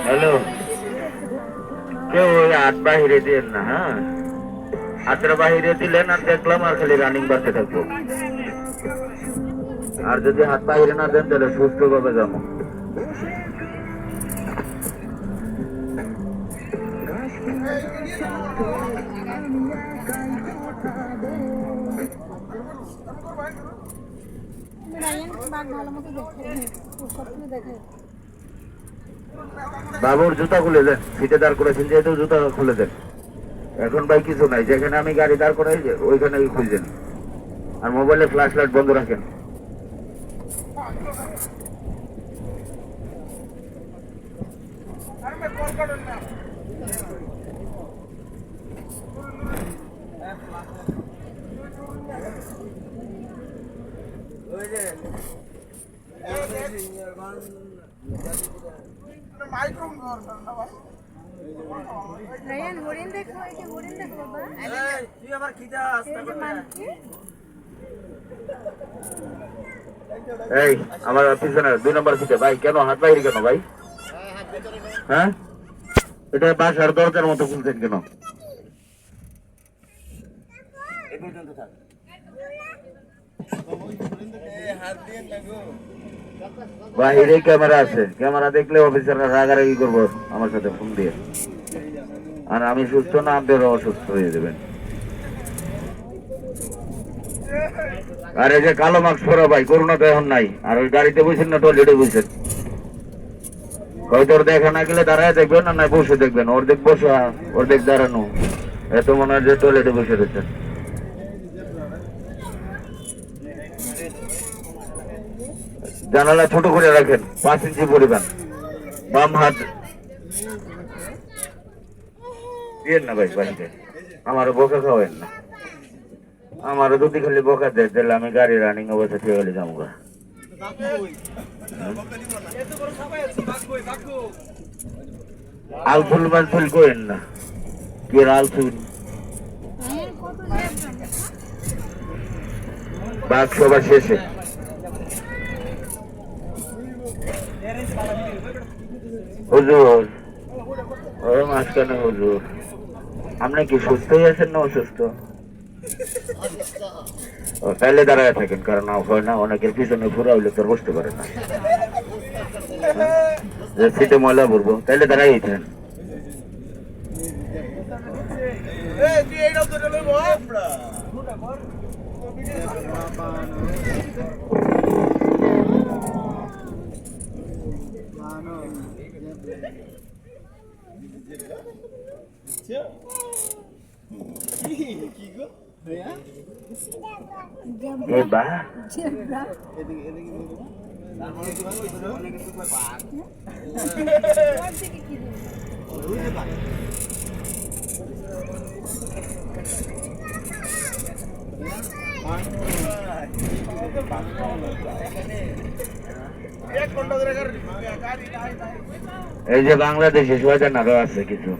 Hello, কেউ ওই হাত বাহিরে দিলেন না। হ্যাঁ, হাতের বাহিরে দিলেন আর দেখলাম আর খালি রানিং বাড়তে থাকবো। আর যদি হাত বাহিরে না দেন তাহলে সুস্থ ভাবে যাবো। বাবুর জুতা খুলে দেন, সিটে দাঁড় করেছেন যেহেতু জুতা খুলে দেন। এখন ভাই কিছু নাই, যেখানে আমি গাড়ি দাঁড় করাই ওইখানে খুলছেন। আর মোবাইলে ফ্ল্যাশ লাইট বন্ধ রাখেন। এই আমার পিছনে 2 নম্বর সিটে ভাই, কেন হাত বাইরে কেন ভাই? হ্যাঁ, এটা বাসার দরজার মতো খুলছেন কেন? বাহিরে ক্যামেরা আছে, ক্যামেরা দেখলে অফিসাররা রাগারাগি করবো আমার সাথে ফোন দিয়ে। আর আমি সুস্থ না, আপনারা অসুস্থ হয়ে যাবেন। আর এই যে কালো মাস্ক পরা ভাই, করোনা তো এখন নাই। আর ওই গাড়িতে বসেন না টয়লেটে বসেন, হয়তো ওর দেখা না গেলে দাঁড়ায় দেখবেন না, নয় বসে দেখবেন। অর্ধেক বসা অর্ধেক দাঁড়ানো, এত মনে হয় যে টয়লেটে বসে রয়েছেন। জানালা ছোট করে রাখেন, 5 ইঞ্চি পরিমাণ। বাম হাত দিয়েন না ভাই বাড়িতে, আমারও বকা খাওয়াবেন না। আমারও যদি খালি বকা দেয় তাহলে আমি গাড়ি রানিং অবস্থা থেকে গেলে যাবো। আলফুল মালফুল করেন না, কি আলফুল বাঘ সবার শেষে। হুজুর, ও মাঝখানে হুজুর, আপনি কি সুস্থই আছেন না অসুস্থ? তাইলে দাঁড়ায় থাকেন, কারণ হয় না অনেকের পিছনে ঘুরা হইলে তোর বসতে পারে না, সিটে ময়লা ভরবো, তাইলে দাঁড়াই থাকেন। এই যে বাংলাদেশে সোজা নাড়ো আছে কিছু,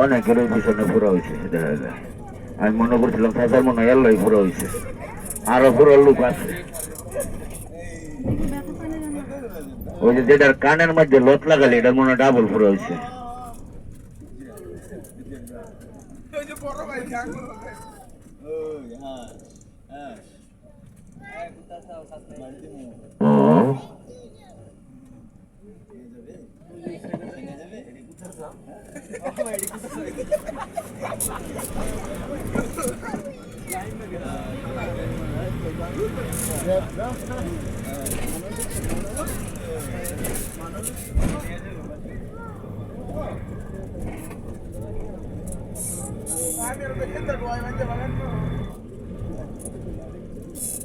অনেকের পিছনে পুরো হয়েছে। দেখা যায় আমি মনে করছিলাম সাজার মনে হয় এল্লাই পুরো হয়েছে, আরো পুরো লোক আছে। ওই যে যেটার কানের মধ্যে লত লাগালে এটার মনে হয় ডাবল পুরো হয়েছে।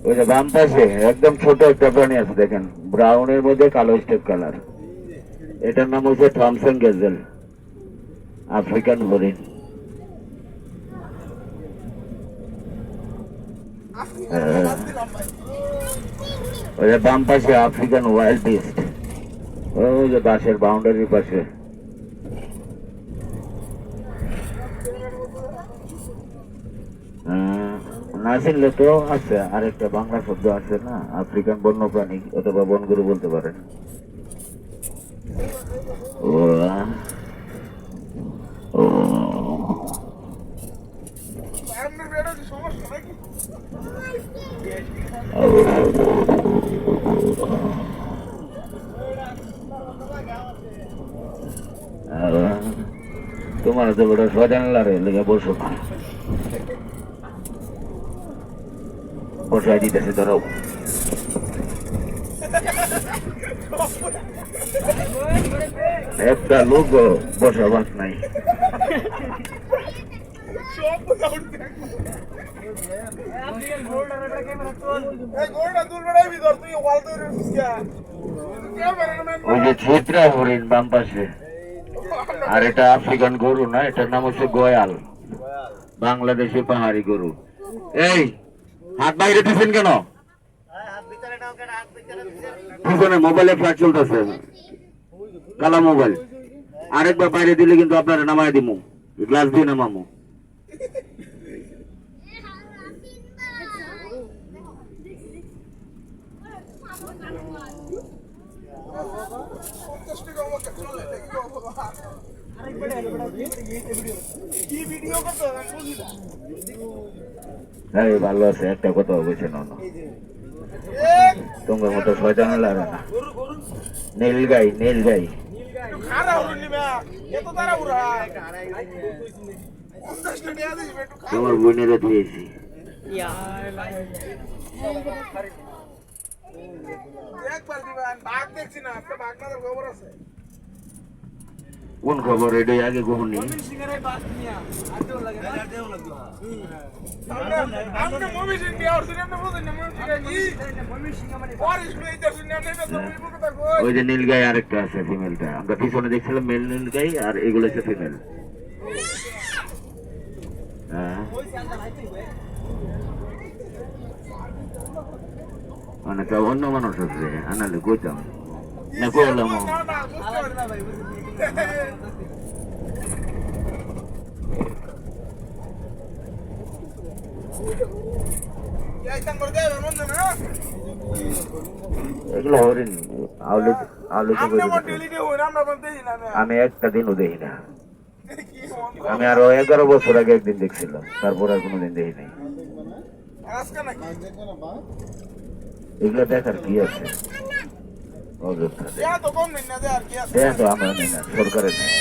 ওই যে বাম পাশে একদম ছোট একটা প্রাণী আছে দেখেন, ব্রাউনের মধ্যে কালো স্টেপ কালার। এটার নাম হচ্ছে থমসন গেজেল, আফ্রিকান হরিণ। ওই যে বাম পাশে আফ্রিকান ওয়াইল্ড বিস্ট, ওই যে বাসের বাউন্ডারির পাশে। না চিনলে তো আছে আরেকটা বাংলা শব্দ আছে না, আফ্রিকান বন্যপ্রাণী অথবা বনগরু বলতে পারেন। ও ও তোমার তো বড় সজানলারে লেগে বসো, বসাই দিতেছে ধরো। একটা লোক বসাবাস নাই। ওই যে ছিত্রা হরিণ বাম পাশে, আর এটা আফ্রিকান গরু না, এটার নাম হচ্ছে গয়াল, বাংলাদেশি পাহাড়ি গরু। এই হাত বাইরে দিচ্ছেন কেন? পিছনে মোবাইলে ফ্ল্যাট চলতেছে, কালা মোবাইল। আরেকবার বাইরে দিলে কিন্তু আপনারা নামাই দিমু, গ্লাস দিয়ে নামামু। ভালো আছে, একটা কথা বলছে না তোমার মতো শয়তান লাগে না। নীলগাই, নীলগাই তোমার বোনেরা দিয়েছি। কোন খবর এটাই আগে কখন নেই? ওই যে নীলগাই আরেকটা আছে ফিমেলটা, আমরা পিছনে দেখছিলাম মেল নীলগাই, আর এগুলো হচ্ছে ফিমেল। অনেক অন্য মানুষ আছে, আনালে কইতাম না, কইলাম এগুলো হরিণ। আমি একটা দিনও দেখি না, আমি আরো 11 বছর আগে একদিন দেখছিলাম, তারপর আর কোনোদিন দেখি নাই। এগুলো দেখার কি আছে? আমরা নেই না, সরকারের নেই।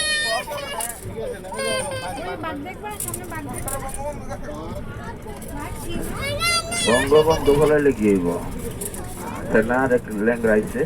বঙ্গবন্ধু বলাইলে কি হইব না, ল্যাংরা আইছে।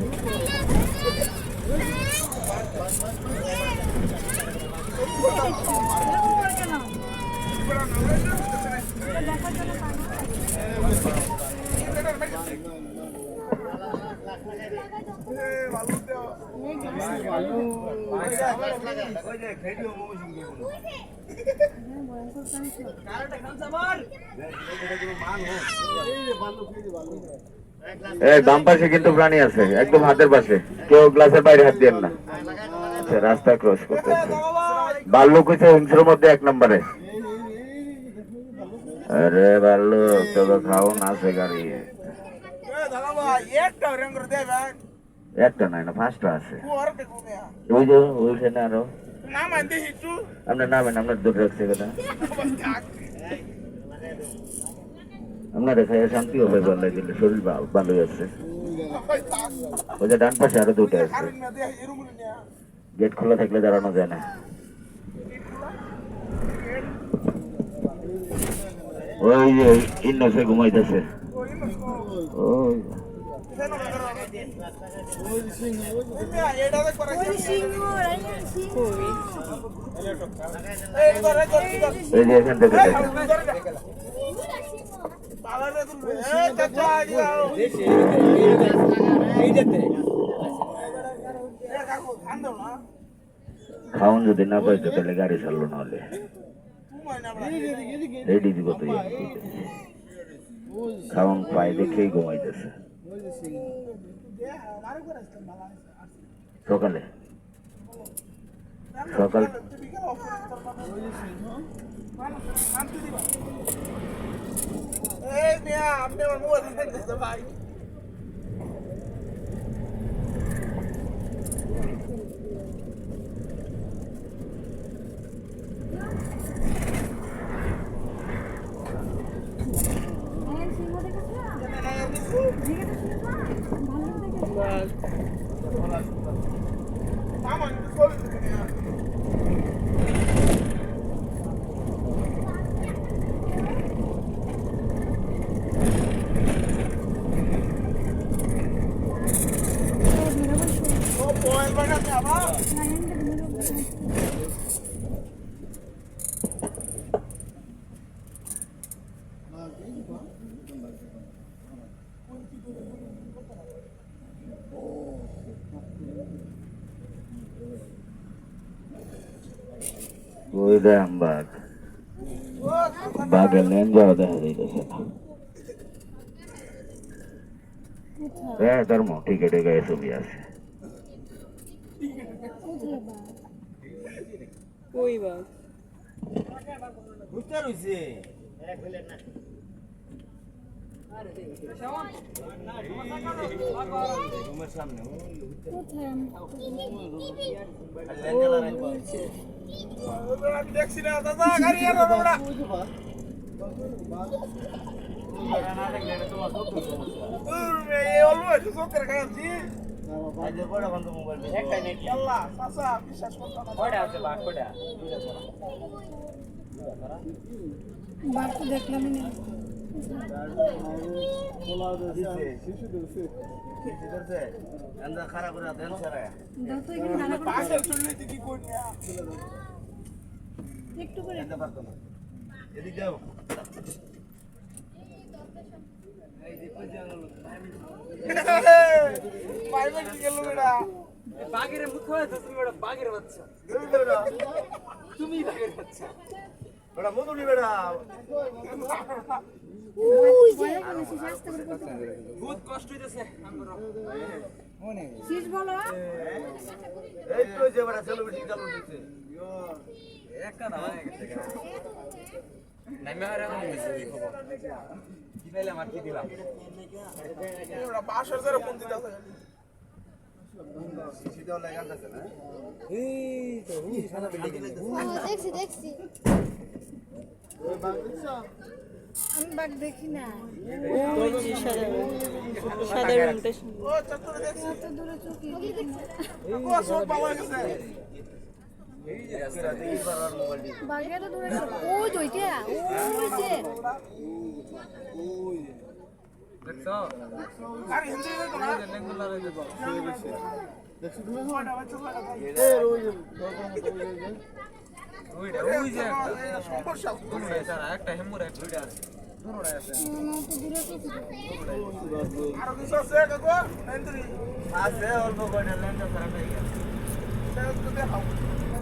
বাম পাশে কিন্তু প্রাণী আছে, একদম হাতের পাশে, কেউ গ্লাসের বাইরে হাত দেন না, রাস্তা ক্রস করতেছে। ভাল্লুক হচ্ছে হিংস্রের মধ্যে 1 নম্বরে। আরে ভাল্লুক তোকে খাওন আছে গাড়ি, একটা নাই না, 5টা আছে। ওই যে ওইখানে আরো আপনার নামেন, আপনার দুটো রাখছে কথা, আপনার খাইয়া শান্তি হবে, বললে দিলে শরীর ভালোই আছে। ওই যে ডান পাশে আরো 2টা আছে, গেট খোলা থাকলে দাঁড়ানো যায় না। ওই যে ইন্নসে ঘুমাইতেছে, ওই এই যে এখান থেকে দেখেন। খাওন যদি না পাইতো তাহলে গাড়ি ছাড়লো না হলে রেডি দিব তো খাওন পাই দেখেই ঘুমাইতেছে সকালে সকাল ওই দেখ বাঘ বাঘের লেঞ্জাও দেখা যাইতেছে না হ্যাঁ ধর্ম ঠিক আছে ছবি আছে কই বাঘ বুঝতে রইছে দেখছি না দাদা গাড়ি আর ওরা এই অলওয়ে সরকার কাছে আজে বড় বন্ধ মোবাইল একটা নেট আল্লাহ সাসা বিশ্বাস করতে না বড় আছে বাক বড় বাঘ তো দেখলাম না পোলাও দিছে শিশু দিছে শিশু দিছে আন্দা খারাপ করে দেন সারা দাও তো এখানে ভালো করে পাশে চললে কি করব একটু করে এন্ড পারতো না এদিকে যাও এই যে কই জানলো পাইবে কি গেল বেটা বাগের মুখ হয়ে তুমি বেটা বাগের বাচ্চা তুমি বাগের বাচ্চা বেটা মধুরি বেটা ওই যে শাস্তি করে বহুত কষ্ট হইতেছে আমরা মনে শীষ বলো এই তো যে বেটা সেলিব্রিটি চালু দিতে একটা না হয়ে গেছে নামে আর আমি দিছি খবর কি পাইলাম আর কি দিলাম ওরা 5000 ফোন দিতে আছে সিসি দেওয়া লাগান আছে না এই তো সাদা বিল্ডিং দেখছি দেখছি ওই বাগ দেখছো আমি বাঘ দেখি না ওই যে সাদা সাদা রুমটা ও চত্বরে দেখছি কত দূরে চোখে ও সব পাওয়া গেছে এই যে রাতে এইবার আর মোবাইল দি বাঘে তো দূরে ওই যে ওইটা ওই যে দেখছো আরে হিন্দি তো না লেঙ্গুলা রে দেব দেখছো তুমি ওটা বাচ্চা লাগা এই ওই যে ওই যে একটা সমস্যা দুটোটা স্যার একটা হেমুর একটা দুইটা আছে দুটোটা আছে আর কিছু আছে কাকু এন্ট্রি আছে অল্প কয়টা লেন্স খারাপ হয়ে গেছে সেটা তো দেখাও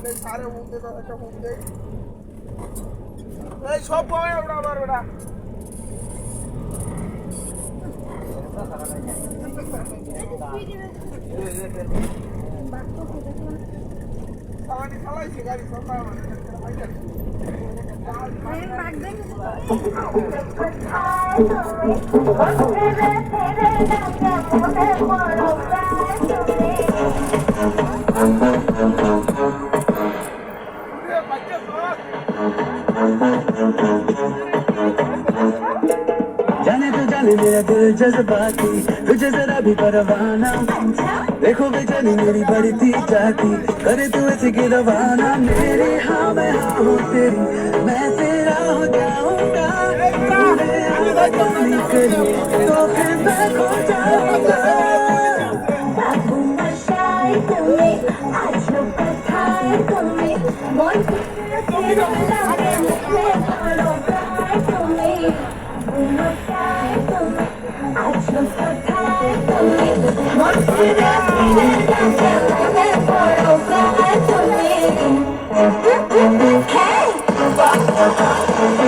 এই সারে মুখে তো একটা মুখ দেই এই সব কয় ওটা আবার ওটা খালাইছে গাড়ি সরকার বাঘ দেখি जाने तो जाने मेरा दिल जज्बाती तुझे जरा भी परवाना देखो बेचैनी मेरी बड़ी थी जाती करे तू ऐसे की रवाना मेरी हाँ मैं हाँ हूँ तेरी मैं तेरा हो जाऊंगा तूने आवाज़ अपनी करी तो फिर मैं खो जाऊंगा Aku masyai kumi, ajo kathai kumi, mon Hey!